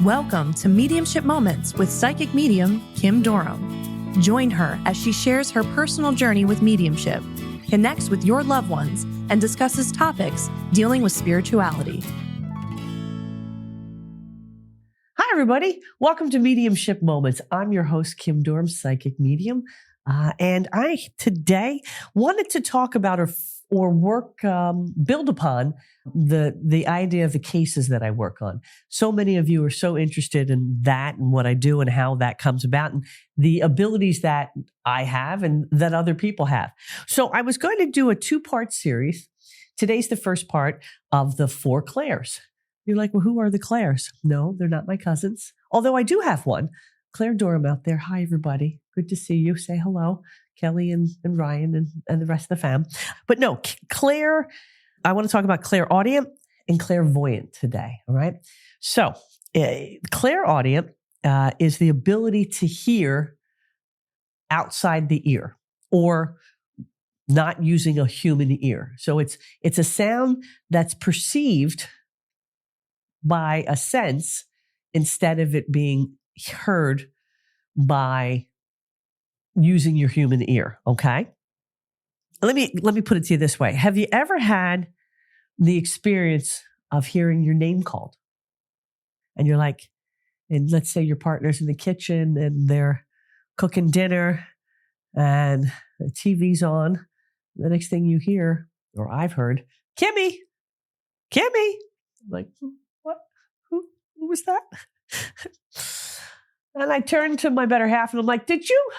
Welcome to Mediumship Moments with psychic medium Kym Durham. Join her as she shares her personal journey with mediumship, connects with your loved ones, and discusses topics dealing with spirituality. Hi, everybody. Welcome to Mediumship Moments. I'm your host, Kym Durham, psychic medium. And I today wanted to talk about build upon the idea of the cases that I work on. So many of you are so interested in that and what I do and how that comes about and the abilities that I have and that other people have. So I was going to do a 2-part series. Today's the first part of the 4 Claires. You're like, well, who are the Claires? No, they're not my cousins. Although I do have one. Claire Durham out there. Hi, everybody. Good to see you. Say hello. Kelly and Ryan and the rest of the fam. But no, Claire, I want to talk about clairaudient and clairvoyant today. All right. So clairaudient is the ability to hear outside the ear or not using a human ear. So it's a sound that's perceived by a sense instead of it being heard by using your human ear. Okay. Let me put it to you this way. Have you ever had the experience of hearing your name called? And you're like, and let's say your partner's in the kitchen and they're cooking dinner and the TV's on. The next thing you hear, or I've heard, Kimmy. I'm like, what? Who was that? And I turned to my better half and I'm like, did you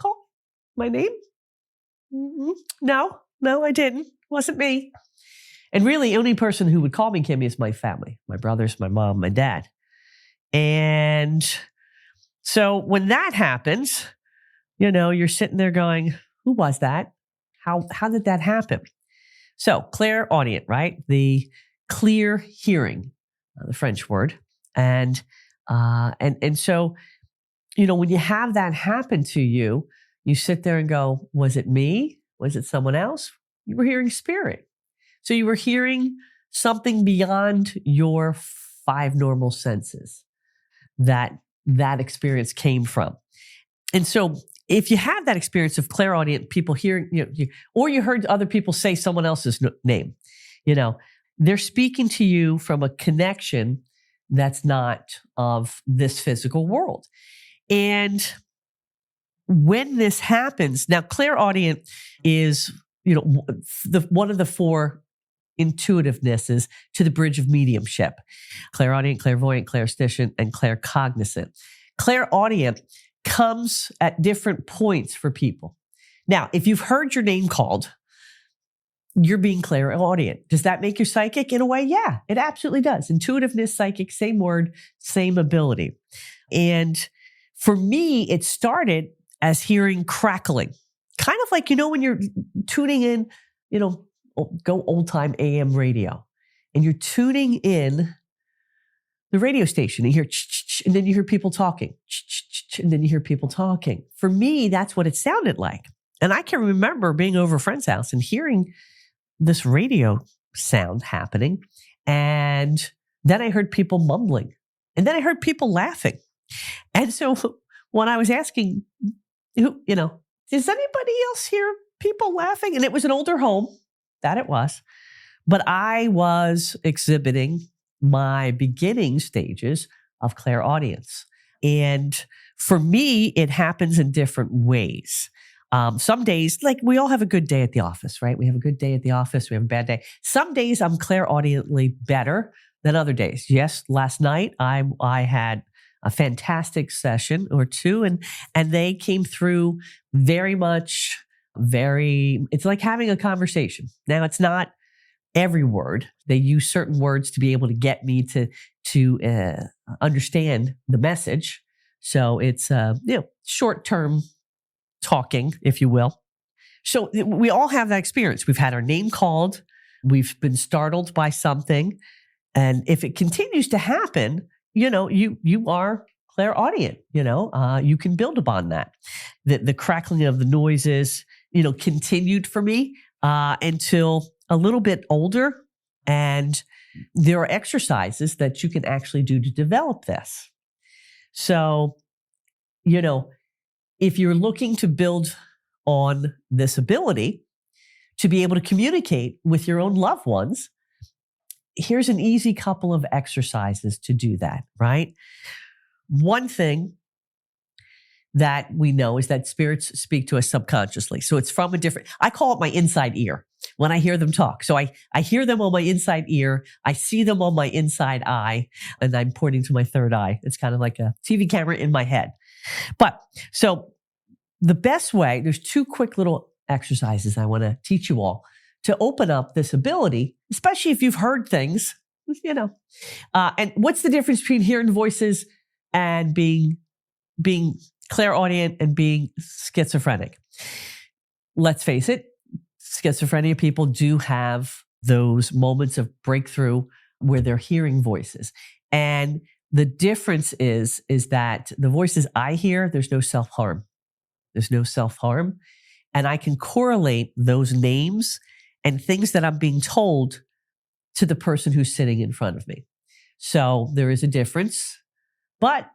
call my name? Mm-hmm. No, I didn't. Wasn't me. And really, the only person who would call me Kimmy is my family, my brothers, my mom, my dad. And so when that happens, you're sitting there going, who was that? How did that happen? So clairaudient, right? The clear hearing, the French word. And so, when you have that happen to you, you sit there and go, was it me? Was it someone else? You were hearing spirit. So you were hearing something beyond your 5 normal senses that experience came from. And so if you have that experience of clairaudient people hearing, or you heard other people say someone else's name, they're speaking to you from a connection that's not of this physical world. And when this happens, now clairaudient is, one of the 4 intuitivenesses to the bridge of mediumship. Clairaudient, clairvoyant, clairsentient, and claircognizant. Clairaudient comes at different points for people. Now, if you've heard your name called, you're being clairaudient. Does that make you psychic? In a way, yeah, it absolutely does. Intuitiveness, psychic, same word, same ability. And for me, it started as hearing crackling. Kind of like, when you're tuning in, go old time AM radio, and you're tuning in the radio station, and you hear and then you hear people talking, and then you hear people talking. For me, that's what it sounded like. And I can remember being over a friend's house and hearing this radio sound happening. And then I heard people mumbling, and then I heard people laughing. And so when I was asking, does anybody else hear people laughing? And it was an older home, that it was. But I was exhibiting my beginning stages of clairaudience. And for me, it happens in different ways. Some days, like we all have a good day at the office, right? We have a good day at the office. We have a bad day. Some days I'm clairaudiently better than other days. Yes, last night I had a fantastic session or 2, and they came through it's like having a conversation. Now, it's not every word. They use certain words to be able to get me to understand the message. So it's, short-term talking, if you will. So we all have that experience. We've had our name called. We've been startled by something. And if it continues to happen, you are clairaudient, you can build upon that. The crackling of the noises, continued for me until a little bit older. And there are exercises that you can actually do to develop this. So, if you're looking to build on this ability to be able to communicate with your own loved ones, here's an easy couple of exercises to do that, right? One thing that we know is that spirits speak to us subconsciously. So it's from I call it my inside ear when I hear them talk. So I hear them on my inside ear. I see them on my inside eye, and I'm pointing to my third eye. It's kind of like a TV camera in my head. But so the best way, there's two quick little exercises I want to teach you all to open up this ability, especially if you've heard things, and what's the difference between hearing voices and being clairaudient and being schizophrenic? Let's face it, schizophrenia people do have those moments of breakthrough where they're hearing voices. And the difference is that the voices I hear, there's no self-harm. There's no self-harm. And I can correlate those names and things that I'm being told to the person who's sitting in front of me. So there is a difference. But,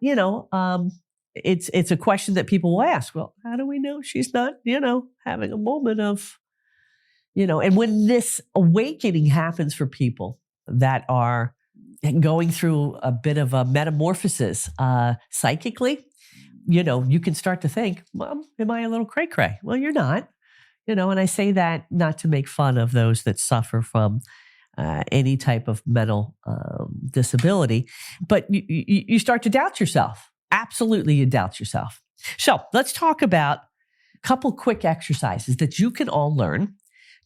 it's a question that people will ask. Well, how do we know she's not, having a moment of, and when this awakening happens for people that are going through a bit of a metamorphosis psychically, you can start to think, Mom, am I a little cray-cray? Well, you're not, and I say that not to make fun of those that suffer from any type of mental disability, but you start to doubt yourself. Absolutely, you doubt yourself. So let's talk about a couple quick exercises that you can all learn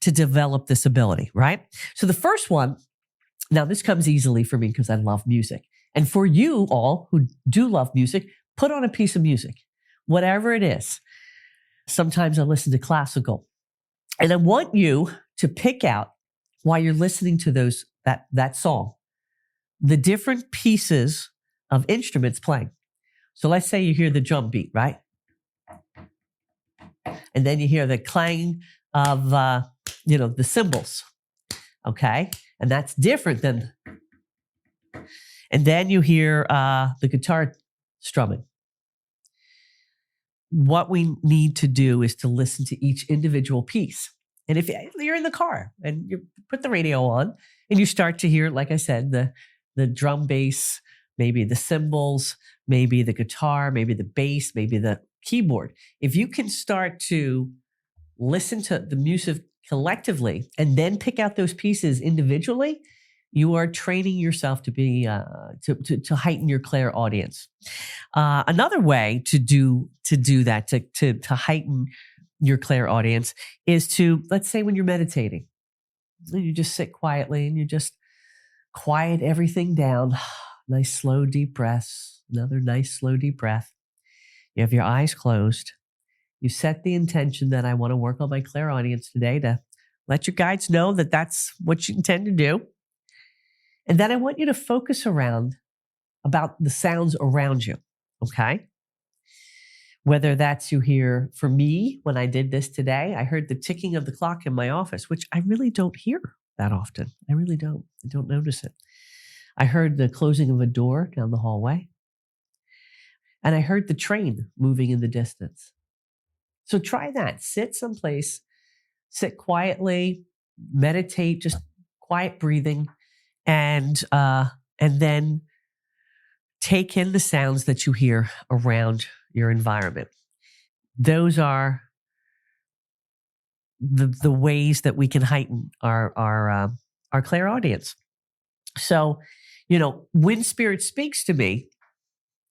to develop this ability, right? So the first one, now this comes easily for me because I love music. And for you all who do love music, put on a piece of music, whatever it is. Sometimes I listen to classical. And I want you to pick out, while you're listening to that song, the different pieces of instruments playing. So let's say you hear the drum beat, right? And then you hear the clang of, the cymbals, okay? And that's different than, and then you hear the guitar strumming. What we need to do is to listen to each individual piece. And if you're in the car and you put the radio on and you start to hear, like I said, the drum bass, maybe the cymbals, maybe the guitar, maybe the bass, maybe the keyboard. If you can start to listen to the music collectively and then pick out those pieces individually, you are training yourself to be to heighten your clairaudience. Another way to do that, to heighten your clairaudience, is to, let's say when you're meditating, you just sit quietly and you just quiet everything down. Nice, slow, deep breaths. Another nice, slow, deep breath. You have your eyes closed. You set the intention that I want to work on my clairaudience today, to let your guides know that that's what you intend to do. And then I want you to focus about the sounds around you, okay? Whether that's you hear, for me, when I did this today, I heard the ticking of the clock in my office, which I really don't hear that often. I really don't. I don't notice it. I heard the closing of a door down the hallway. And I heard the train moving in the distance. So try that. Sit someplace, sit quietly, meditate, just quiet breathing, and then take in the sounds that you hear around your environment. Those are the ways that we can heighten our clairaudience. So, when spirit speaks to me,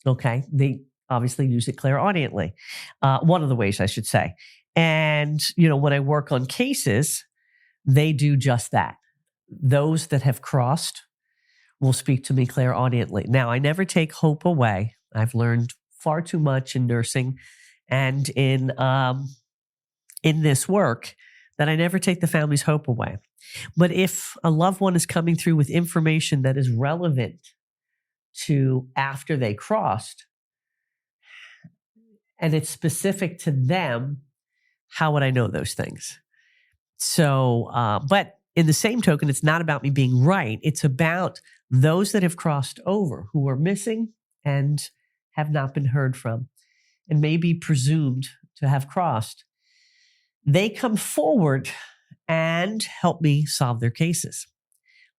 okay, they obviously use it clairaudiently. One of the ways, I should say. And, when I work on cases, they do just that. Those that have crossed will speak to me clairaudiently. Now, I never take hope away. I've learned far too much in nursing and in this work that I never take the family's hope away. But if a loved one is coming through with information that is relevant to after they crossed, and it's specific to them, how would I know those things? So, but in the same token, it's not about me being right. It's about those that have crossed over, who are missing and have not been heard from and may be presumed to have crossed. They come forward and help me solve their cases.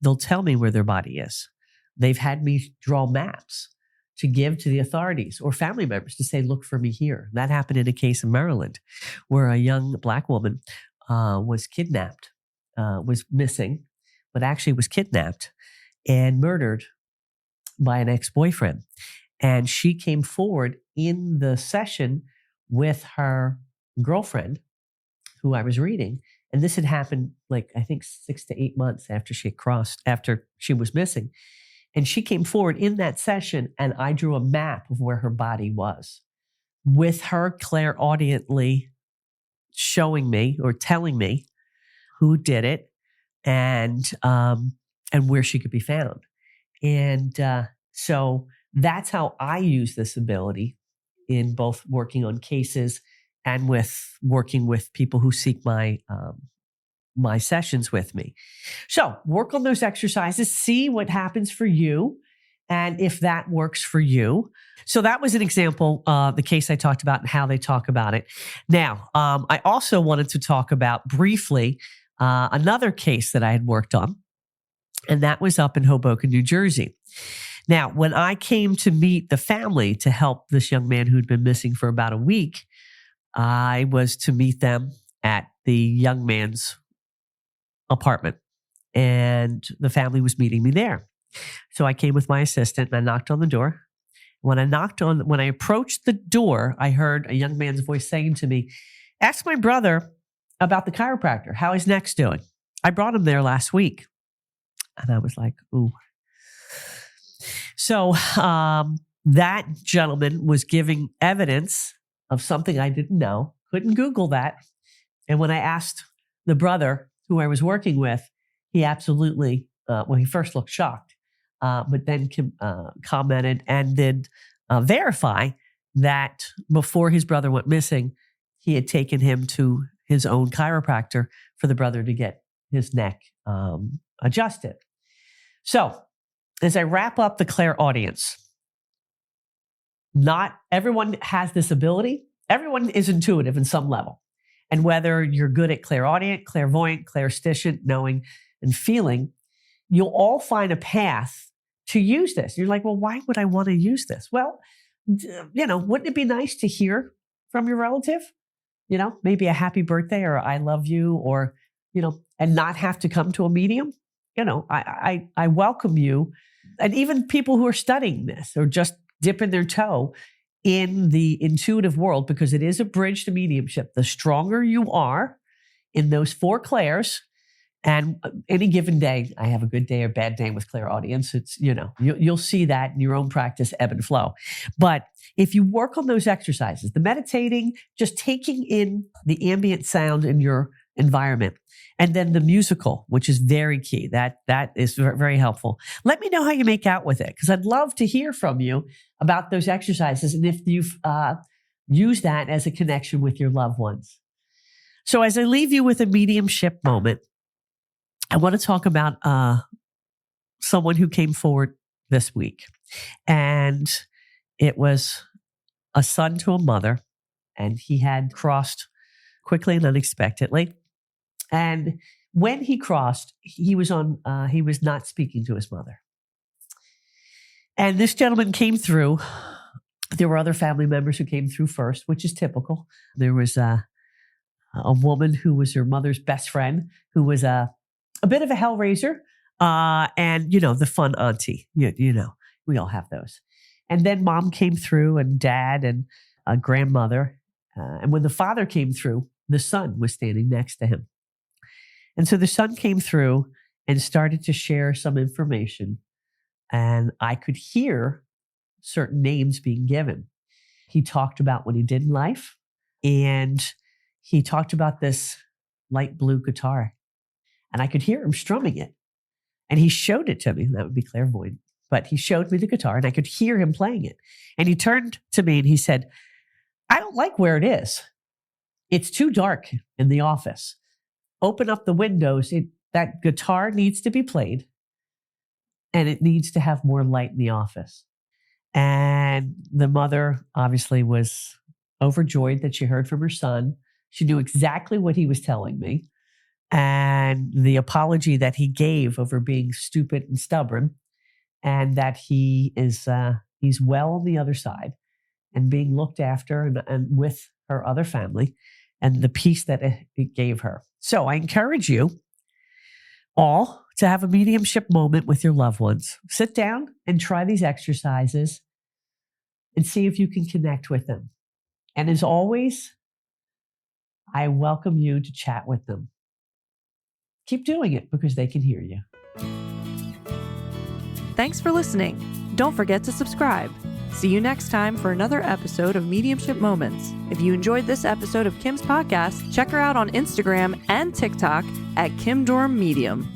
They'll tell me where their body is. They've had me draw maps to give to the authorities or family members to say, look for me here. That happened in a case in Maryland where a young Black woman was kidnapped, was missing, but actually was kidnapped and murdered by an ex-boyfriend. And she came forward in the session with her girlfriend, who I was reading. And this had happened like, I think 6 to 8 months after she was missing. And she came forward in that session and I drew a map of where her body was with her clairaudiently showing me or telling me who did it and where she could be found. And so that's how I use this ability in both working on cases and with working with people who seek my sessions with me. So work on those exercises, see what happens for you, and if that works for you. So that was an example of the case I talked about and how they talk about it. Now, I also wanted to talk about briefly another case that I had worked on, and that was up in Hoboken, New Jersey. Now, when I came to meet the family to help this young man who'd been missing for about a week, I was to meet them at the young man's apartment, and the family was meeting me there. So I came with my assistant and I knocked on the door. When I approached the door, I heard a young man's voice saying to me, ask my brother about the chiropractor, how his neck's doing. I brought him there last week. And I was like, ooh. So that gentleman was giving evidence of something I didn't know, couldn't Google that. And when I asked the brother who I was working with, he absolutely, he first looked shocked, but then commented and did verify that before his brother went missing, he had taken him to his own chiropractor for the brother to get his neck adjusted. So as I wrap up the clairaudience, not everyone has this ability. Everyone is intuitive in some level. And whether you're good at clairaudient, clairvoyant, clairsentient, knowing and feeling, you'll all find a path to use this. You're like, well, why would I want to use this? Well, wouldn't it be nice to hear from your relative? Maybe a happy birthday or I love you or, and not have to come to a medium. I welcome you. And even people who are studying this or just dipping their toe in the intuitive world, because it is a bridge to mediumship. The stronger you are in those 4 clairs, and any given day, I have a good day or bad day with clairaudience. It's, you'll see that in your own practice, ebb and flow. But if you work on those exercises, the meditating, just taking in the ambient sound in your environment, and then the musical, which is very key. That is very helpful. Let me know how you make out with it, because I'd love to hear from you about those exercises and if you've used that as a connection with your loved ones. So as I leave you with a mediumship moment, I want to talk about someone who came forward this week. And it was a son to a mother, and he had crossed quickly and unexpectedly. And when he crossed, he was not speaking to his mother. And this gentleman came through. There were other family members who came through first, which is typical. There was a woman who was her mother's best friend, who was a bit of a hellraiser, and the fun auntie. We all have those. And then mom came through, and dad, and a grandmother. And when the father came through, the son was standing next to him. And so the son came through and started to share some information, and I could hear certain names being given. He talked about what he did in life, and he talked about this light blue guitar, and I could hear him strumming it. And he showed it to me. That would be clairvoyant. But he showed me the guitar, and I could hear him playing it. And he turned to me and he said, I don't like where it is. It's too dark in the office. Open up the windows. that guitar needs to be played and it needs to have more light in the office. And the mother obviously was overjoyed that she heard from her son. She knew exactly what he was telling me. And the apology that he gave over being stupid and stubborn, and that he is he's well on the other side and being looked after and with her other family, and the peace that it gave her. So I encourage you all to have a mediumship moment with your loved ones. Sit down and try these exercises and see if you can connect with them. And as always, I welcome you to chat with them. Keep doing it because they can hear you. Thanks for listening. Don't forget to subscribe. See you next time for another episode of Mediumship Moments. If you enjoyed this episode of Kym's podcast, check her out on Instagram and TikTok at Kym Durham Medium.